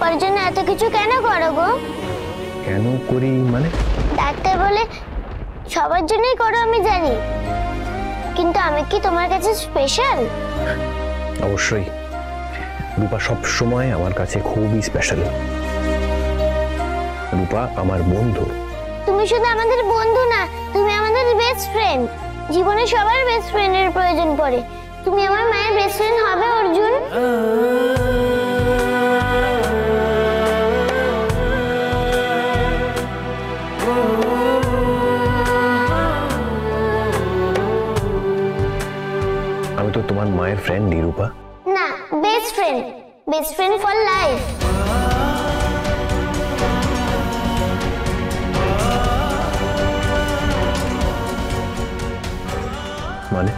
রূপার জন্য এত কিছু কেন করো গো? কেন করি মানে? ডাক্তার বলে সবার জন্যই করো আমি জানি, কিন্তু আমি কি তোমার কাছে স্পেশাল? অবশ্যই, রূপা সব সময় আমার কাছে খুবই স্পেশাল। রূপা আমার বন্ধু। তুমি শুধু আমাদের বন্ধু না, তুমি আমাদের বেস্ট ফ্রেন্ড। জীবনে সবার বেস্ট ফ্রেন্ডের প্রয়োজন পড়ে। তুমি আমার মায়ের বেস্ট ফ্রেন্ড হবে অর্জুন। আমি তো তোমার মায়ের ফ্রেন্ড রূপা। না, best friend, best friend for life. মানে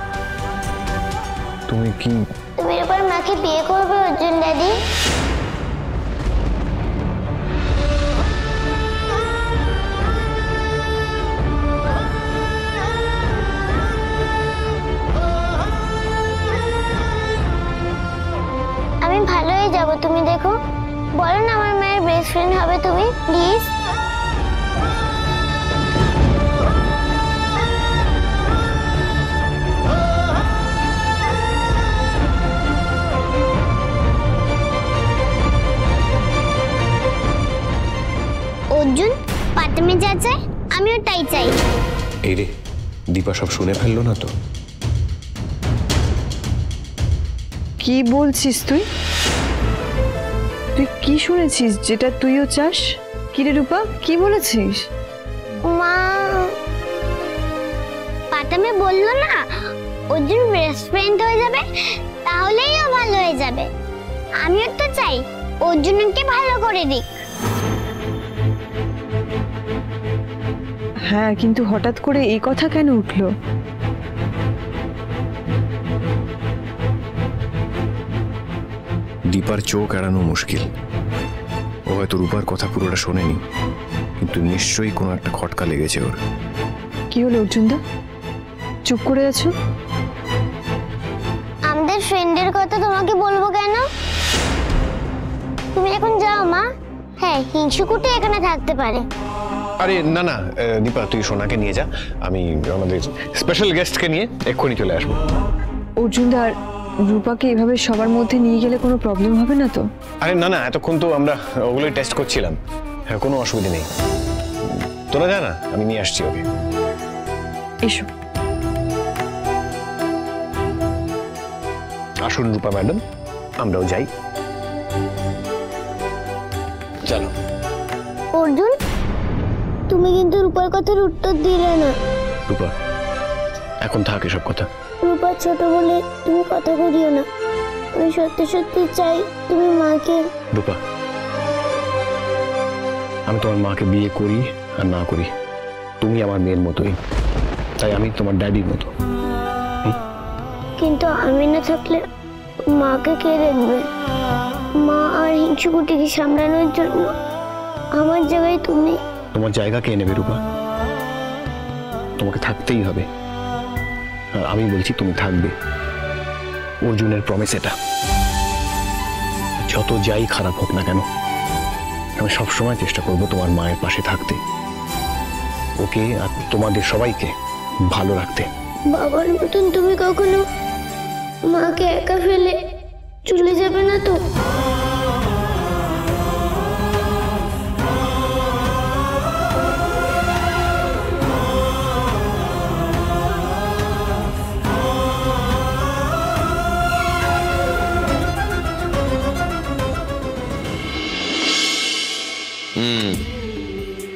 তুমি কি? তুমি এবার মাকে বিয়ে করবে অর্জুন ড্যাডি? আমি ভালো হয়ে যাব, তুমি দেখো। বলো না আমার মায়ের বেস্ট ফ্রেন্ড হবে তুমি, প্লিজ। অর্জুন পাতামে যা চাই আমিও তাই চাই। এই রে, দীপা সব শুনে ফেললো না তো? কি বলছিস তুই? তুই কি শুনেছিস যেটা তুইও চাস? কি রে রূপা, কি বলেছিস? মা পাতামে বললো না অর্জুন বেস্ট ফ্রেন্ড হয়ে যাবে, তাহলেই ও ভালো হয়ে যাবে। আমিও তো চাই অর্জুনকে ভালো করে দিক। হ্যাঁ, কিন্তু হঠাৎ করে এই কথা কেন উঠলো? দীপার চোখ এড়ানো মুশকিল। ও হয়তো রূপার কথা পুরোটা শোনেনি, কিন্তু নিশ্চয়ই কোনো একটা খটকা লেগেছে ওর। কি হলো অর্জুনদা, চুপ করে আছো? আমাদের ফ্রেন্ডের কথা তোমাকে বলবো কেন? তুমি এখন যাও মা। হ্যাঁ, হিংসুকুটি এখানে থাকতে পারে। আরে না না দীপা, তুই সোনাকে নিয়ে যা, আমি আমাদের স্পেশাল গেস্টকে নিয়ে এক্ষুনি চলে আসবো। অর্জুনদা, আর রূপাকে এভাবে সবার মধ্যে নিয়ে গেলে কোনো প্রবলেম হবে না তো? আরে না না, এতক্ষণ তো আমরা ওগুলোই টেস্ট করছিলাম। হ্যাঁ, কোনো অসুবিধা নেই, তোরা যা না, আমি নিয়ে আসছি ওকে। এসো। আসুন রূপা ম্যাডাম, আমরাও যাই। চলো। অর্জুন, তুমি কিন্তু রূপার কথার উত্তর দিলে না। রূপা, এখন থাক এসব কথা। রূপা ছোট বলে তুমি কথা করিও না। আমি সত্যি সত্যি চাই তুমি মাকে। রূপা, আমি তোমার মাকে বিয়ে করি আর না করি, তুমি আমার মেয়ের মতোই, তাই আমি তোমার ড্যাডির মতো। কিন্তু আমি না থাকলে মাকে কে দেখবে? মা আর হিংসুকুটিকে সামলানোর জন্য আমার জায়গায় তুমি। তোমার জায়গা কে নেবে রূপা? তোমাকে থাকতেই হবে, আর আমি বলছি তুমি থাকবে। অর্জুনের প্রমিস এটা। যত যাই খারাপ হোক না কেন, আমি সবসময় চেষ্টা করব তোমার মায়ের পাশে থাকতে, ওকে আর তোমাদের সবাইকে ভালো রাখতে। বাবার মতন তুমি কখনো মাকে একা ফেলে চলে যাবে না তো?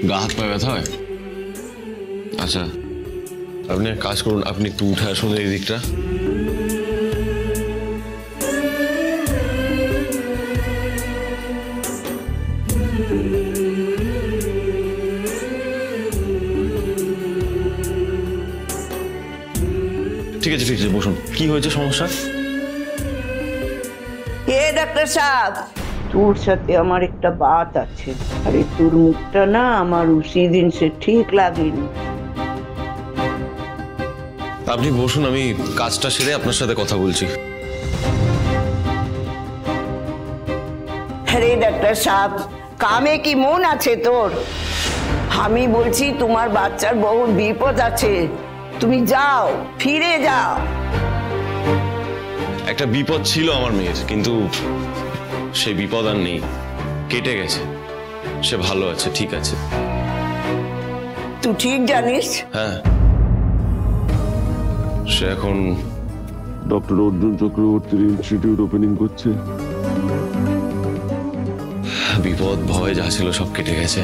গা হাত পা ব্যথা হয়? আচ্ছা, আপনি এক কাজ করুন, আপনি একটু উঠে আসুন এই দিকটা। ঠিক আছে ঠিক আছে, বসুন। কি হয়েছে সমস্যা? কে ডাক্তার সাহেব? তোর সাথে আমার একটা বাত আছে। আরে তোর মুখটা না আমার উসি দিন সে ঠিক লাগেনি। আপনি বসুন, আমি কাজটা সেরে আপনার সাথে কথা বলছি। আরে ডাক্তার সাহেব, কামে কি মন আছে তোর? আমি বলছি তোমার বাচ্চার বহু বিপদ আছে, তুমি যাও, ফিরে যাও। একটা বিপদ ছিল আমার মেয়ের, কিন্তু সেই বিপদ আর নেই, কেটে গেছে। সে ভালো আছে, ঠিক আছে। তুই ঠিক জানিস? হ্যাঁ, সে এখন ডক্টর অর্জুন চক্রবর্তীর ইনস্টিটিউট ওপেনিং করছে। বিপদ ভয় যা ছিল সব কেটে গেছে।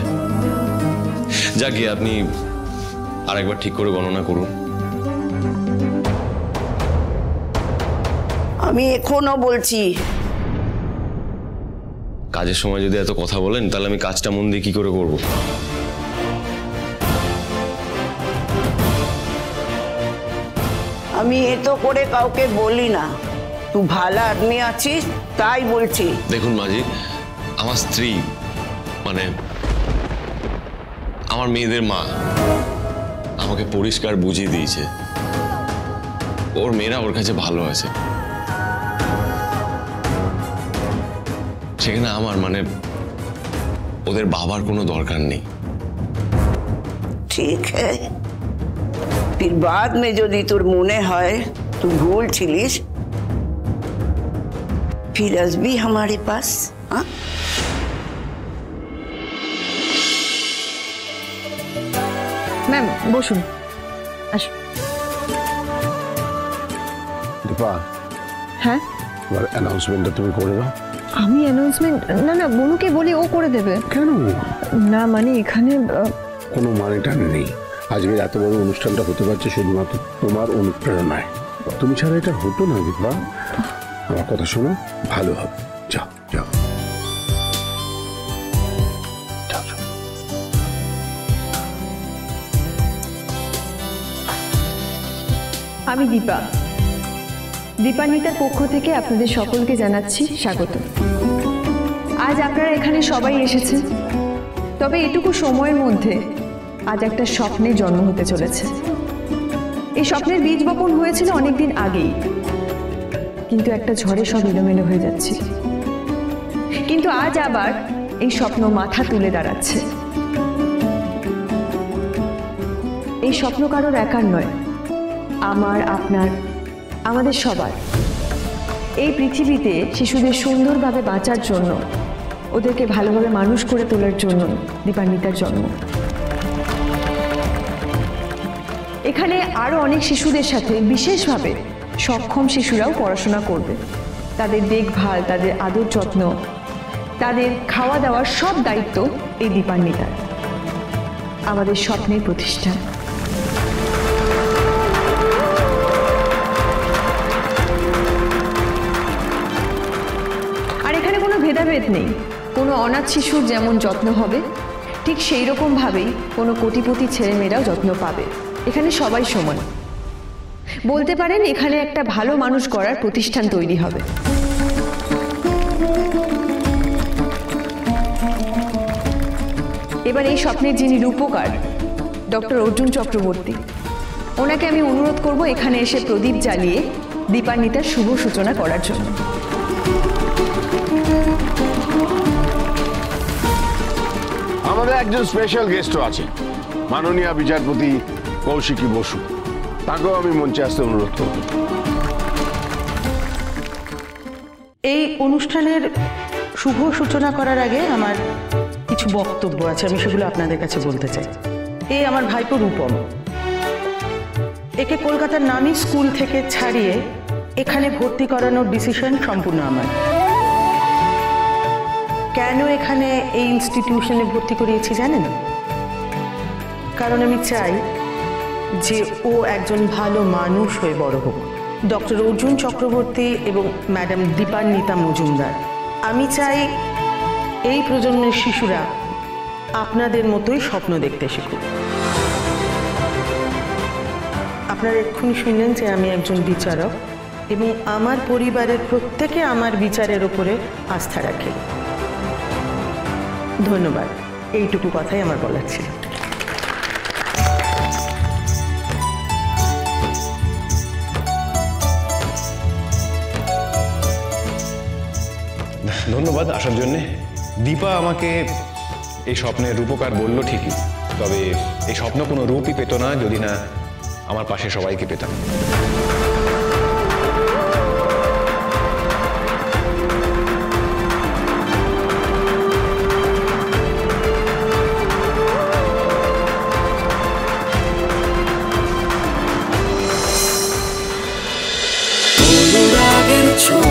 যাকে আপনি আরেকবার ঠিক করে গণনা করুন। আমি এখনো বলছি, কাজের সময় যদি এত কথা বলেন, তাহলে আমি কাজটা মন দিয়ে কি করে করব? আমি এতো করে কাউকে বলি না, তুই ভালো আদমি আছিস তাই বলছি। দেখুন মাঝি, আমার স্ত্রী মানে আমার মেয়েদের মা আমাকে পরিষ্কার বুঝিয়ে দিয়েছে ওর মেয়েরা ওর কাছে ভালো আছে। সেখানে আমার মানে ওদের বাবার কোনো দরকার নেই। ঠিক है, फिर बाद में যদি তোর মনে হয় তুই ভুল ছিলিস, फिर আসবি हमारे पास। हाँ, ম্যাম বসুন, আসুন। দীপা, হ্যাঁ, এবার অ্যানাউন্সমেন্টটা তুমি করে দাও। আমি অ্যানাউন্সমেন্ট? না না, বনুকে বলি, ও করে দেবে। কেন? না মানে এখানে কোনো মানেটা নেই। আজকের এত বড় অনুষ্ঠানটা হতে পারছে শুধুমাত্র তোমার অনুপ্রেরণায়। তুমি ছাড়া এটা হতো না দীপা। আমার কথা শোনো, ভালো হবে। যাও যাও যাও। আমি দীপা, দীপান্বিতার পক্ষ থেকে আপনাদের সকলকে জানাচ্ছি স্বাগত। আজ আপনারা এখানে সবাই এসেছেন, তবে এটুকু সময়ের মধ্যে আজ একটা স্বপ্নের জন্ম হতে চলেছে। এই স্বপ্নের বীজ বপন হয়েছিল অনেকদিন আগেই, কিন্তু একটা ঝড়ে সব এলোমেলো হয়ে যাচ্ছে। কিন্তু আজ আবার এই স্বপ্ন মাথা তুলে দাঁড়াচ্ছে। এই স্বপ্ন কারোর একার নয়, আমার, আপনার, আমাদের সবার। এই পৃথিবীতে শিশুদের সুন্দরভাবে বাঁচার জন্য, ওদেরকে ভালোভাবে মানুষ করে তোলার জন্য দীপান্বিতার জন্ম। এখানে আরো অনেক শিশুদের সাথে বিশেষভাবে সক্ষম শিশুরাও পড়াশোনা করবে। তাদের দেখভাল, তাদের আদর যত্ন, তাদের খাওয়া দাওয়ার সব দায়িত্ব এই দীপান্বিতার। আমাদের স্বপ্নের প্রতিষ্ঠান। আর এখানে কোনো ভেদাভেদ নেই। কোনো অনাথ শিশুর যেমন যত্ন হবে, ঠিক সেই রকম ভাবেই কোনো কোটিপতি ছেলেমেয়েরাও যত্ন পাবে। এখানে সবাই সমান। বলতে পারেন এখানে একটা ভালো মানুষ গড়ার প্রতিষ্ঠান তৈরি হবে। এবার এই স্বপ্নের যিনি রূপকার, ডক্টর অর্জুন চক্রবর্তী, ওনাকে আমি অনুরোধ করব এখানে এসে প্রদীপ জ্বালিয়ে দীপান্বিতার শুভ সূচনা করার জন্য। আমাদের একজন স্পেশাল গেস্টও আছে, মাননীয় বিচারপতি কৌশিকী বসু। তাকেও আমি মঞ্চে আসতে অনুরোধ করব। এই অনুষ্ঠানের শুভ সূচনা করার আগে আমার কিছু বক্তব্য আছে, আমি সেগুলো আপনাদের কাছে বলতে চাই। এই আমার ভাইপো রূপম, একে কলকাতার নামী স্কুল থেকে ছাড়িয়ে এখানে ভর্তি করানোর ডিসিশন সম্পূর্ণ আমার। কেন এখানে এই ইনস্টিটিউশনে ভর্তি করিয়েছি জানেন? কারণ আমি চাই যে ও একজন ভালো মানুষ হয়ে বড় হোক। ডক্টর অর্জুন চক্রবর্তী এবং ম্যাডাম দীপান্বিতা মজুমদার, আমি চাই এই প্রজন্মের শিশুরা আপনাদের মতোই স্বপ্ন দেখতে শিখুক। আপনারা এক্ষুনি শুনলেন যে আমি একজন বিচারক এবং আমার পরিবারের প্রত্যেকে আমার বিচারের ওপরে আস্থা রাখে। ধন্যবাদ, এইটুকু কথাই আমার বলার ছিল। ধন্যবাদ আসার জন্যে। দীপা আমাকে এই স্বপ্নের রূপকার বললো ঠিকই, তবে এই স্বপ্ন কোনো রূপই পেত না যদি না আমার পাশে সবাইকে পেতাম। অনুরাগের ছোঁয়া